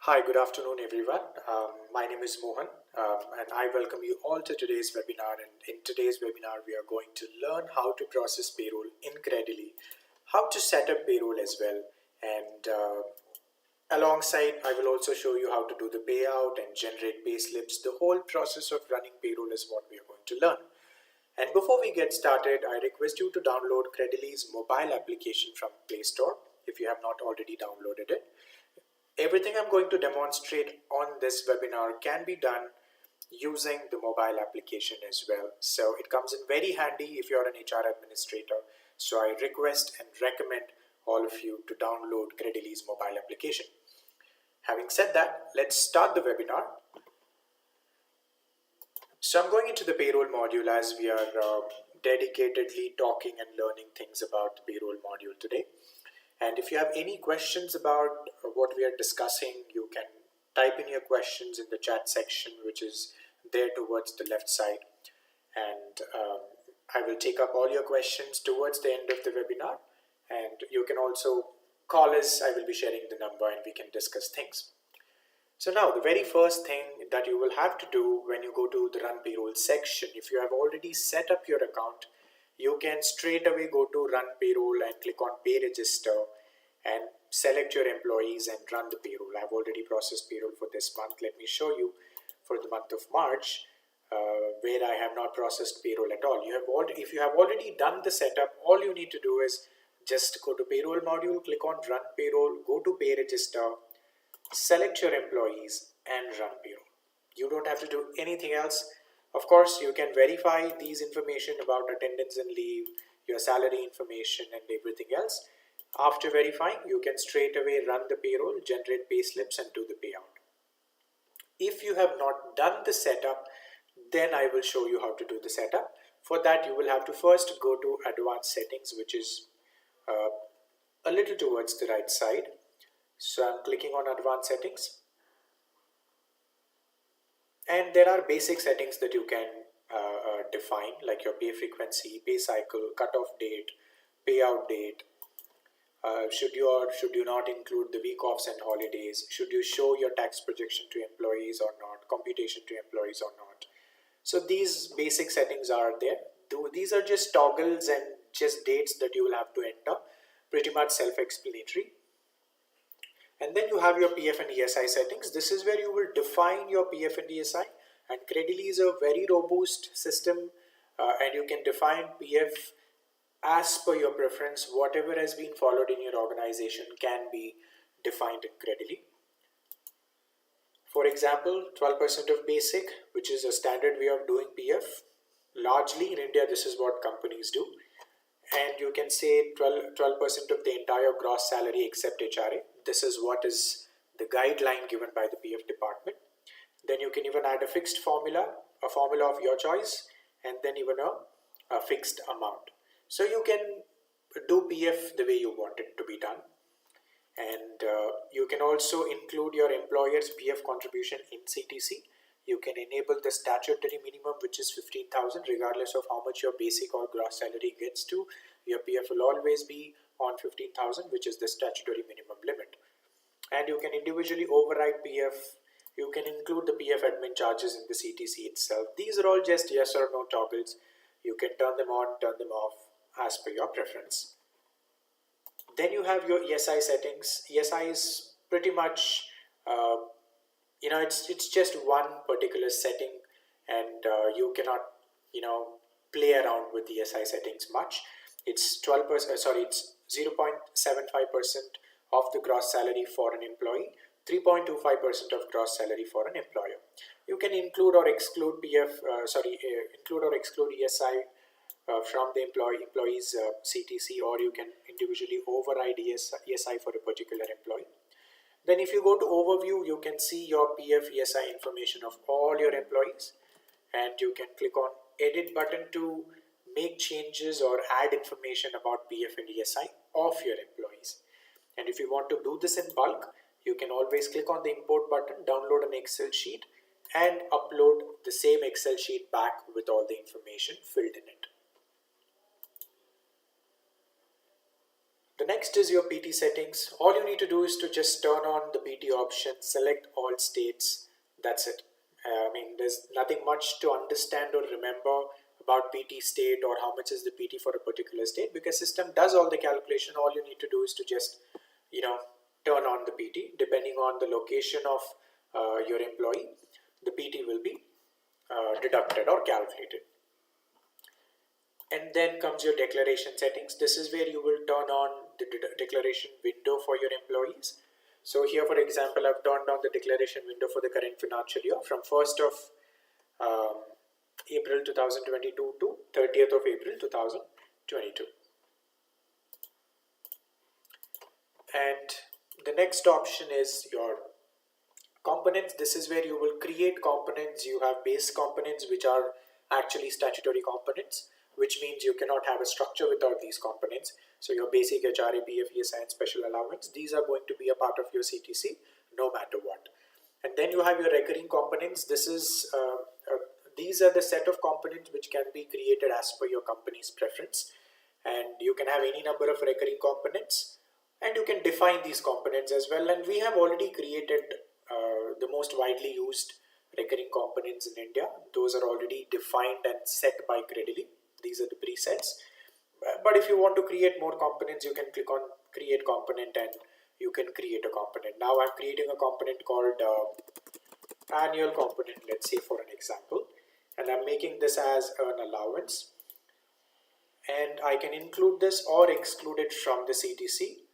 Hi, good afternoon, everyone. My name is Mohan, and I welcome you all to today's webinar. And in today's webinar, we are going to learn how to process payroll in Kredily, how to set up payroll as well, and alongside, I will also show you how to do the payout and generate pay slips. The whole process of running payroll is what we are going to learn. And before we get started, I request you to download Kredily's mobile application from Play Store if you have not already downloaded it. Everything I'm going to demonstrate on this webinar can be done using the mobile application as well. So it comes in very handy if you're an HR administrator. So I request and recommend all of you to download Kredily's mobile application. Having said that, let's start the webinar. So I'm going into the payroll module as we are dedicatedly talking and learning things about the payroll module today. And if you have any questions about what we are discussing, you can type in your questions in the chat section, which is there towards the left side. And I will take up all your questions towards the end of the webinar. And you can also call us. I will be sharing the number and we can discuss things. So now the very first thing that you will have to do when you go to the Run Payroll section, if you have already set up your account, you can straight away go to Run Payroll and click on Pay Register and select your employees and run the payroll. I've already processed payroll for this month. Let me show you for the month of March where I have not processed payroll at all. If you have already done the setup, all you need to do is just go to Payroll module, click on Run Payroll, go to Pay Register, select your employees and run payroll. You don't have to do anything else. Of course, you can verify these information about attendance and leave, your salary information and everything else. After verifying, you can straight away run the payroll, generate pay slips and do the payout. If you have not done the setup, then I will show you how to do the setup. For that, you will have to first go to Advanced Settings, which is a little towards the right side. So I'm clicking on Advanced Settings. And there are basic settings that you can define, like your pay frequency, pay cycle, cutoff date, payout date. Should you or should you not include the week offs and holidays? Should you show your tax projection to employees or not? Computation to employees or not? So these basic settings are there. These are just toggles and just dates that you will have to enter. Pretty much self-explanatory. And then you have your PF and ESI settings. This is where you will define your PF and ESI. And Kredily is a very robust system and you can define PF as per your preference. Whatever has been followed in your organization can be defined in Kredily. For example, 12% of basic, which is a standard way of doing PF. Largely in India, this is what companies do. And you can say 12% of the entire gross salary except HRA. This is what is the guideline given by the PF department. Then you can even add a fixed formula, a formula of your choice, and then even a fixed amount. So you can do PF the way you want it to be done. And you can also include your employer's PF contribution in CTC. You can enable the statutory minimum, which is 15,000, regardless of how much your basic or gross salary gets to. Your PF will always be on 15,000, which is the statutory minimum limit. And you can individually override PF. You can include the PF admin charges in the CTC itself. These are all just yes or no toggles. You can turn them on, turn them off as per your preference. Then you have your ESI settings. ESI is pretty much it's just one particular setting and you cannot play around with the ESI settings much. It's 12%, it's 0.75% of the gross salary for an employee, 3.25% of gross salary for an employer. You can include or exclude include or exclude ESI from the employee's CTC, or you can individually override ESI for a particular employee. Then if you go to overview, you can see your PF ESI information of all your employees, and you can click on edit button to make changes or add information about PF and ESI of your employees. And if you want to do this in bulk, you can always click on the import button, download an Excel sheet and upload the same Excel sheet back with all the information filled in it. The next next is your PT settings. All you need to do is to just turn on the PT option, select all states. That's it. There's nothing much to understand or remember about PT state or how much is the PT for a particular state, because system does all the calculation. All you need to do is to just, turn on the PT. Depending on the location of your employee, the PT will be deducted or calculated. And then comes your declaration settings. This is where you will turn on the declaration window for your employees. So here, for example, I've turned on the declaration window for the current financial year from 1st of April 2022 to 30th of April 2022. And the next option is your components. This is where you will create components. You have base components, which are actually statutory components, which means you cannot have a structure without these components. So your basic HRA, PF, ESI, and special allowance, these are going to be a part of your CTC no matter what. And then you have your recurring components. These are the set of components which can be created as per your company's preference. And you can have any number of recurring components, and you can define these components as well. And we have already created the most widely used recurring components in India. Those are already defined and set by Kredily. These are the presets. But if you want to create more components, you can click on create component and you can create a component. Now I'm creating a component called annual component, let's say, for an example, and I'm making this as an allowance, and I can include this or exclude it from the CTC.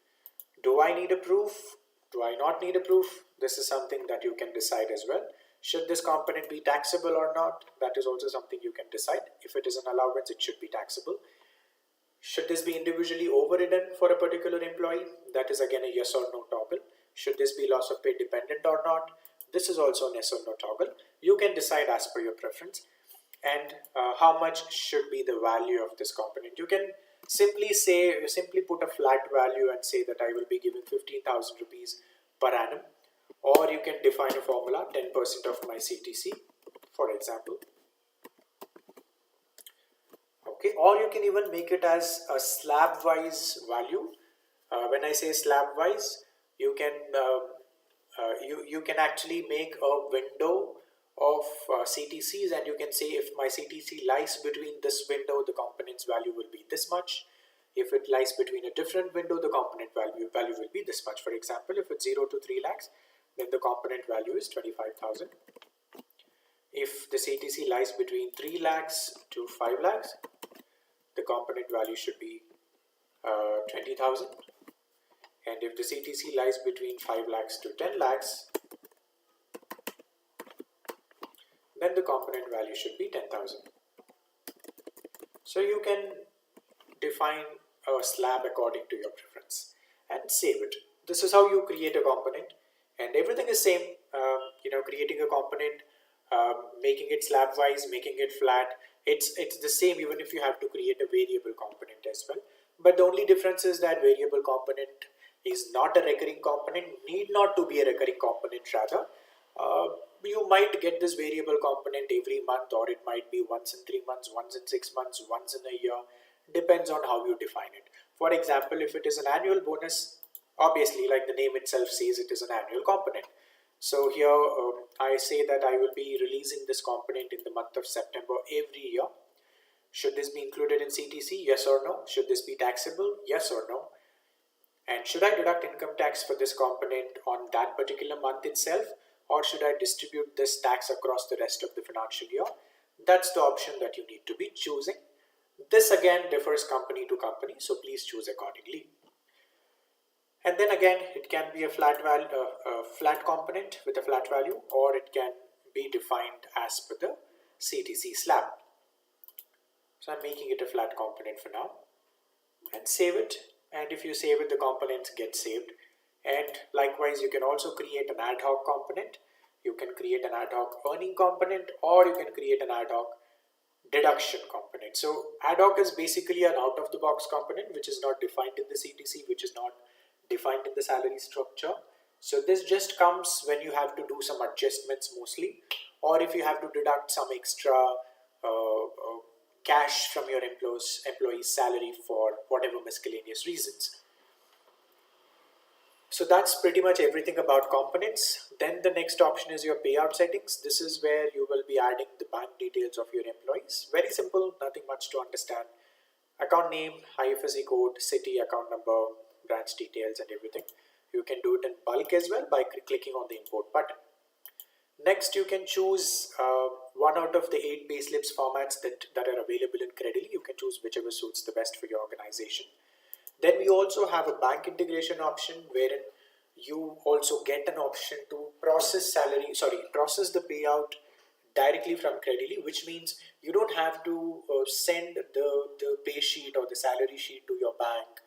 Do I need a proof? Do I not need a proof? This is something that you can decide as well. Should this component be taxable or not? That is also something you can decide. If it is an allowance, it should be taxable. Should this be individually overridden for a particular employee? That is again a yes or no toggle. Should this be loss of pay dependent or not? This is also an yes or no toggle. You can decide as per your preference. And how much should be the value of this component? You can simply put a flat value and say that I will be giving 15,000 rupees per annum, or you can define a formula, 10% of my CTC, for example. Okay, or you can even make it as a slab wise value. When I say slab wise, you can actually make a window of CTCs, and you can say if my CTC lies between this window, the component's value will be this much. If it lies between a different window, the component value will be this much. For example, if it's 0 to 3 lakhs, then the component value is 25,000. If the CTC lies between 3 lakhs to 5 lakhs, the component value should be 20,000. And if the CTC lies between 5 lakhs to 10 lakhs, then the component value should be 10,000. So you can define a slab according to your preference and save it. This is how you create a component, and everything is same. Creating a component, making it slab wise, making it flat, it's the same even if you have to create a variable component as well. But the only difference is that variable component is not a recurring component, need not to be a recurring component rather. You might get this variable component every month, or it might be once in 3 months, once in 6 months, once in a year. Depends on how you define it. For example, if it is an annual bonus, obviously, like the name itself says, it is an annual component. So here I say that I will be releasing this component in the month of September every year. Should this be included in CTC? Yes or no? Should this be taxable? Yes or no? And should I deduct income tax for this component on that particular month itself, or should I distribute this tax across the rest of the financial year? That's the option that you need to be choosing. This again differs company to company, so please choose accordingly. And then again, it can be a flat component with a flat value, or it can be defined as per the CTC slab. So I'm making it a flat component for now, and save it. And if you save it, the components get saved. And likewise, you can also create an ad hoc component. You can create an ad hoc earning component, or you can create an ad hoc deduction component. So ad hoc is basically an out of the box component which is not defined in the CTC, which is not defined in the salary structure. So this just comes when you have to do some adjustments mostly, or if you have to deduct some extra cash from your employee's salary for whatever miscellaneous reasons. So that's pretty much everything about components. Then the next option is your payout settings. This is where you will be adding the bank details of your employees. Very simple, nothing much to understand. Account name, IFSC code, city, account number, branch details and everything. You can do it in bulk as well by clicking on the import button. Next, you can choose one out of the 8 payslips formats that are available in Kredily. You can choose whichever suits the best for your organization. Then we also have a bank integration option wherein you also get an option to process the payout directly from Kredily, which means you don't have to send the pay sheet or the salary sheet to your bank,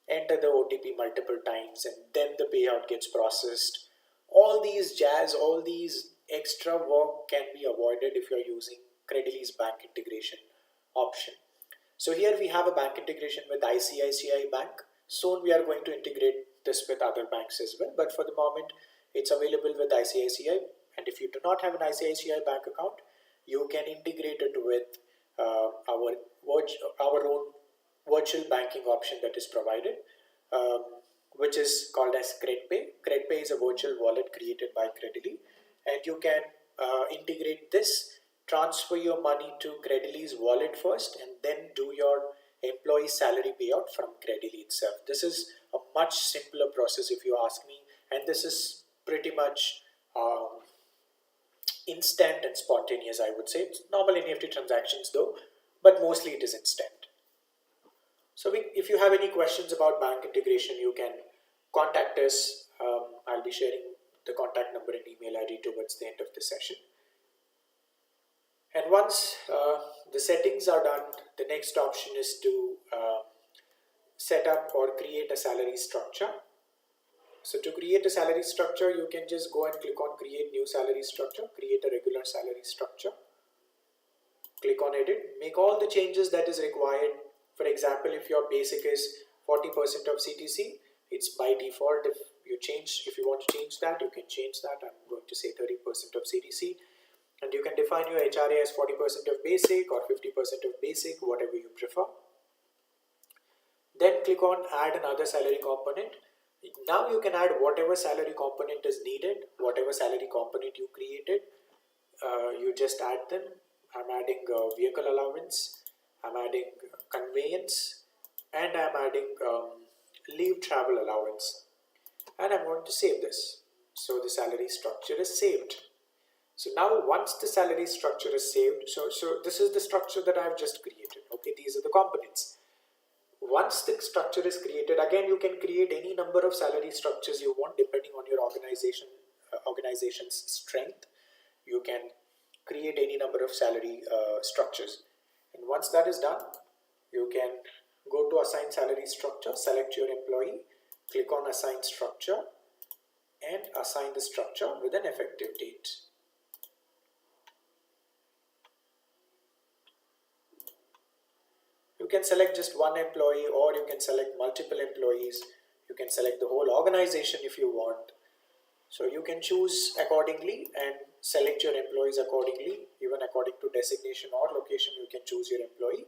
enter the OTP multiple times, and then the payout gets processed. All these jazz, all these extra work can be avoided if you're using Kredily's bank integration option. So here we have a bank integration with ICICI Bank. Soon we are going to integrate this with other banks as well, but for the moment it's available with ICICI. And if you do not have an ICICI bank account, you can integrate it with our own virtual banking option that is provided, which is called as Kredpay. Kredpay is a virtual wallet created by Kredily, and you can integrate this, transfer your money to Kredily's wallet first, and then do your employee salary payout from Kredily itself. This is a much simpler process if you ask me, and this is pretty much instant and spontaneous, I would say. It's normal NEFT transactions though, but mostly it is instant. So if you have any questions about bank integration, you can contact us. I'll be sharing the contact number and email ID towards the end of the session. And once the settings are done, the next option is to set up or create a salary structure. So to create a salary structure, you can just go and click on create new salary structure, create a regular salary structure, click on edit, make all the changes that is required. For example, if your basic is 40% of CTC, it's by default. If you want to change that, you can change that. I'm going to say 30% of CTC. And you can define your HRA as 40% of basic or 50% of basic, whatever you prefer. Then click on add another salary component. Now you can add whatever salary component is needed, whatever salary component you created, you just add them. I'm adding vehicle allowance, I'm adding conveyance, and I'm adding leave travel allowance. And I'm going to save this. So the salary structure is saved. So now once the salary structure is saved, so this is the structure that I've just created. Okay, these are the components. Once the structure is created, again you can create any number of salary structures you want depending on your organization's strength. You can create any number of salary structures. And once that is done, you can go to assign salary structure, select your employee, click on assign structure, and assign the structure with an effective date. You can select just one employee, or you can select multiple employees. You can select the whole organization if you want. So you can choose accordingly and select your employees accordingly. Even according to designation or location, you can choose your employee,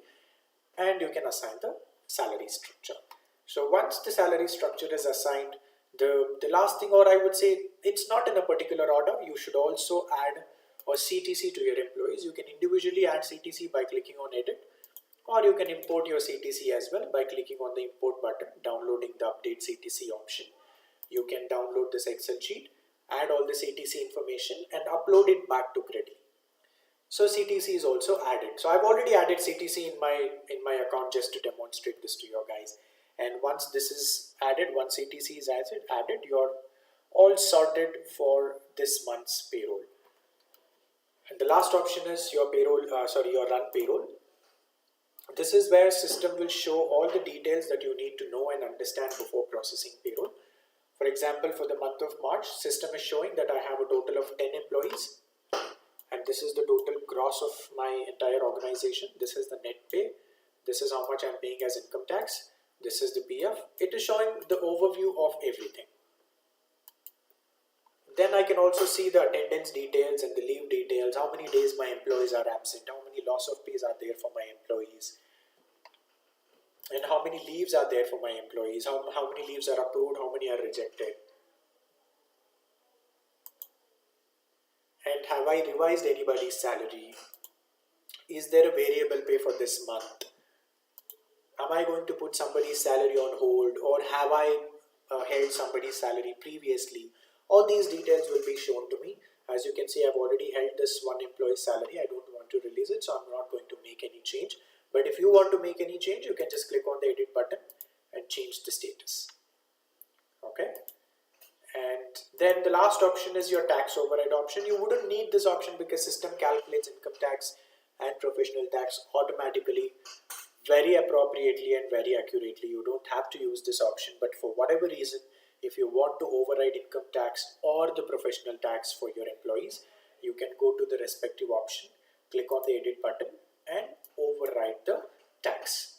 and you can assign the salary structure. So once the salary structure is assigned, the last thing, or I would say it's not in a particular order, you should also add a CTC to your employees. You can individually add CTC by clicking on edit, or you can import your CTC as well by clicking on the import button, downloading the update CTC option. You can download this Excel sheet, add all the CTC information, and upload it back to Kredily. So CTC is also added. So I've already added CTC in my account just to demonstrate this to you guys. And once this is added, once CTC is added, you're all sorted for this month's payroll. And the last option is your your run payroll. This is where system will show all the details that you need to know and understand before processing payroll. For example, for the month of March, system is showing that I have a total of 10 employees, and this is the total gross of my entire organization. This is the net pay. This is how much I'm paying as income tax. This is the PF. It is showing the overview of everything. Then I can also see the attendance details and the leave details, how many days my employees are absent, how many loss of pays are there for my employees, and how many leaves are there for my employees, how many leaves are approved, how many are rejected. I revised anybody's salary, is there a variable pay for this month? Am I going to put somebody's salary on hold, or have I held somebody's salary previously? All these details will be shown to me. As you can see, I've already held this one employee's salary. I don't want to release it, so I'm not going to make any change. But if you want to make any change, you can just click on the edit button and change the status. Okay. And then the last option is your tax override option. You wouldn't need this option because system calculates income tax and professional tax automatically, very appropriately and very accurately. You don't have to use this option, but for whatever reason, if you want to override income tax or the professional tax for your employees, you can go to the respective option, click on the edit button and override the tax.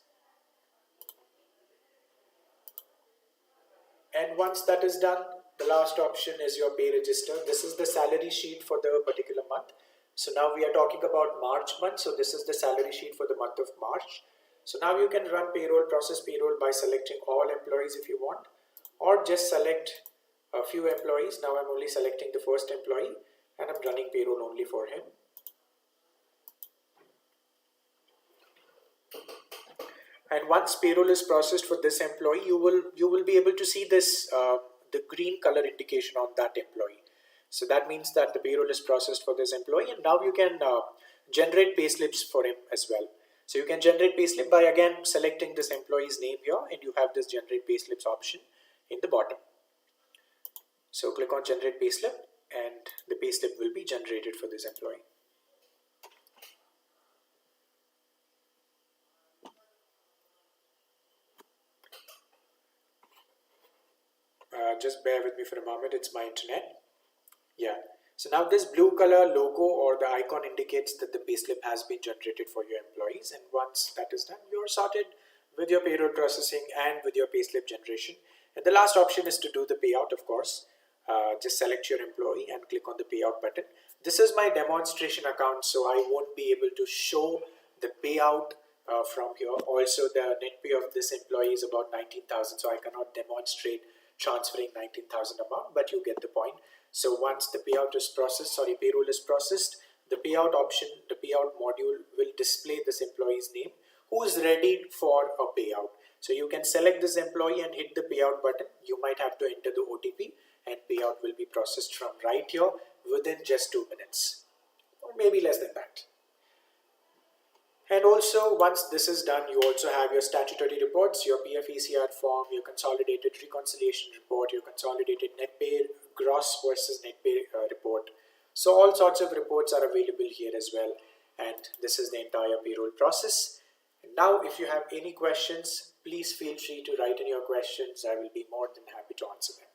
And once that is done, the last option is your pay register. This is the salary sheet for the particular month. So now we are talking about March month. So this is the salary sheet for the month of March. So now you can run payroll, process payroll by selecting all employees if you want, or just select a few employees. Now I'm only selecting the first employee and I'm running payroll only for him. And once payroll is processed for this employee, you will be able to see this the green color indication on that employee. So that means that the payroll is processed for this employee, and now you can generate payslips for him as well. So you can generate payslip by again selecting this employee's name here, and you have this generate payslips option in the bottom. So click on generate payslip and the payslip will be generated for this employee. Just bear with me for a moment, it's my internet. Yeah, so now this blue color logo or the icon indicates that the payslip has been generated for your employees, and once that is done, you're sorted with your payroll processing and with your payslip generation. And the last option is to do the payout, of course. Just select your employee and click on the payout button. This is my demonstration account, so I won't be able to show the payout from here. Also, the net pay of this employee is about 19,000, so I cannot demonstrate transferring 19,000 amount, but you get the point. So once the payout is processed, payroll is processed, the payout option, the payout module will display this employee's name who is ready for a payout. So you can select this employee and hit the payout button. You might have to enter the OTP and payout will be processed from right here within just 2 minutes or maybe less than that. And also, once this is done, you also have your statutory reports, your PF ECR form, your consolidated reconciliation report, your consolidated net pay gross versus net pay report. So all sorts of reports are available here as well. And this is the entire payroll process. And now, if you have any questions, please feel free to write in your questions. I will be more than happy to answer them.